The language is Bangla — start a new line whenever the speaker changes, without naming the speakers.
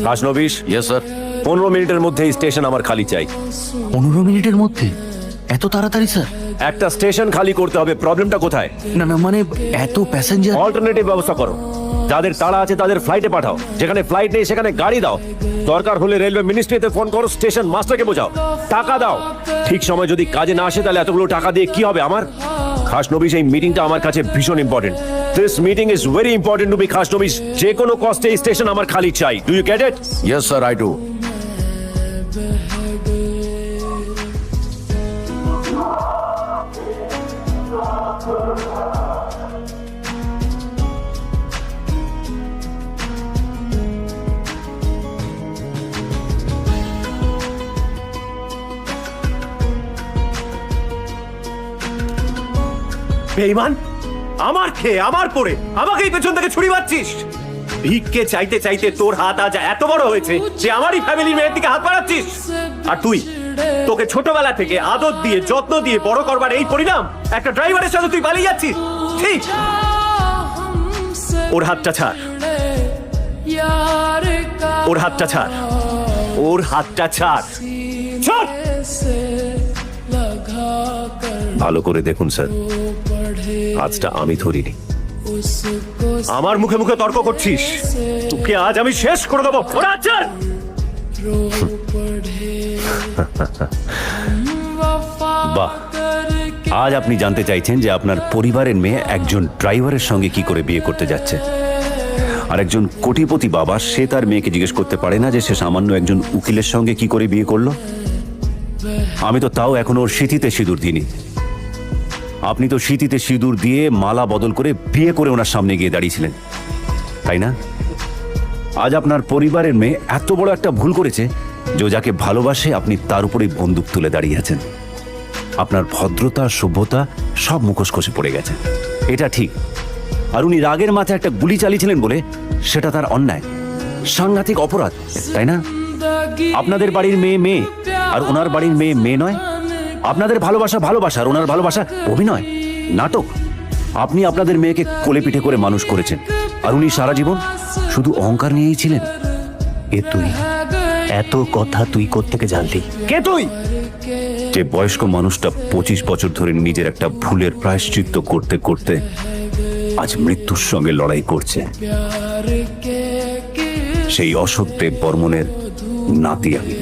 কাশনবিশ,
ইয়েস স্যার।
15 মিনিটের মধ্যে এই স্টেশন আমার খালি চাই।
15 মিনিটের মধ্যে? এত তাড়াতাড়ি স্যার?
একটা স্টেশন খালি করতে হবে। প্রবলেমটা কোথায়?
না না, মানে এত প্যাসেঞ্জার।
অল্টারনেটিভ ব্যবস্থা করো। যাদের তাড়া আছে তাদের ফ্লাইটে পাঠাও, যেখানে ফ্লাইট নেই সেখানে গাড়ি দাও। দরকার হলে রেলওয়ে মিনিস্ট্রিতে ফোন করো, স্টেশন মাস্টারকে বোঝাও, টাকা দাও। ঠিক সময় যদি কাজে না আসে তাহলে এতগুলো টাকা দিয়ে কি হবে আমার? খাসনবিশ, এই মিটিংটা আমার কাছে ভীষণ important. This meeting is very important to B Khasnabish. যে কোনো কস্টে এই স্টেশন আমার খালি চাই। Do you get it?
Yes sir, I do.
বেঈমান, আমার খেয়ে আমার পরে আমাকেই পেছন থেকে ছুরি মারছিস। ভিক্ষে চাইতে চাইতে তোর হাত আজ এত বড় হয়েছে যে আমারই ফ্যামিলির মেয়ের দিকে হাত বাড়াচ্ছিস। আর তুই, তোকে ছোটবেলা থেকে আদর দিয়ে যত্ন দিয়ে বড় করবার এই পরিণাম? একটা ড্রাইভারের সাথে তুই পালিয়ে যাচ্ছিস। ঠিক, ওর হাতটা ছাড়, ওর হাতটা ছাড়, ওর হাতটা ছাড়, ছাড়।
ভালো করে দেখুন স্যার, আজটা আমি ধরিনি।
আমার মুখে মুখে তর্ক করছিস, তোকে আজ আমি শেষ করে দেবো। ওরা ছাড়।
বাহ, আজ আপনি জানতে চাইছেন যে আপনার পরিবারের মেয়ে একজন ড্রাইভারের সঙ্গে কি করে বিয়ে করতে যাচ্ছে। আর একজন কোটিপতি বাবা, সে তার মেয়েকে জিজ্ঞেস করতে পারে না যে সে সামান্য একজন উকিলের সঙ্গে কি করে বিয়ে করলো? আমি তো তাও এখন ওর সিঁথিতে সিঁদুর দিইনি। আপনি তো সিঁথিতে সিঁদুর দিয়ে মালা বদল করে বিয়ে করে ওনার সামনে গিয়ে দাঁড়িয়েছিলেন, তাই না? আজ আপনার পরিবারের মেয়ে এত বড় একটা ভুল করেছে যে ও যাকে ভালোবাসে আপনি তার উপরেই বন্দুক তুলে দাঁড়িয়ে আছেন। আপনার ভদ্রতা, সভ্যতা সব মুখোশ খসে পড়ে গেছে, এটা ঠিক। আর উনি রাগের মাথায় একটা গুলি চালিয়েছিলেন বলে সেটা তার অন্যায়, সাংঘাতিক অপরাধ, তাই না? আপনাদের বাড়ির মেয়ে মেয়ে আর ওনার বাড়ির মেয়ে মেয়ে নয়। আপনাদের ভালোবাসা ভালোবাসা আর ওনার ভালোবাসা অভিনয়, নাটক। আপনি আপনাদের মেয়েকে কোলে পিঠে করে মানুষ করেছেন, আর উনি সারা জীবন শুধু অহংকার নিয়েই ছিলেন। এ তুই,
এত কথা তুই কোত্থেকে জানলি?
কে তুই? যে বয়স্ক মানুষটা 25 বছর ধরে নিজের একটা ভুলের প্রায়শ্চিত্ত করতে করতে আজ মৃত্যুর সঙ্গে লড়াই করছে, সেই অশোক দেব বর্মনের নাতি আমি।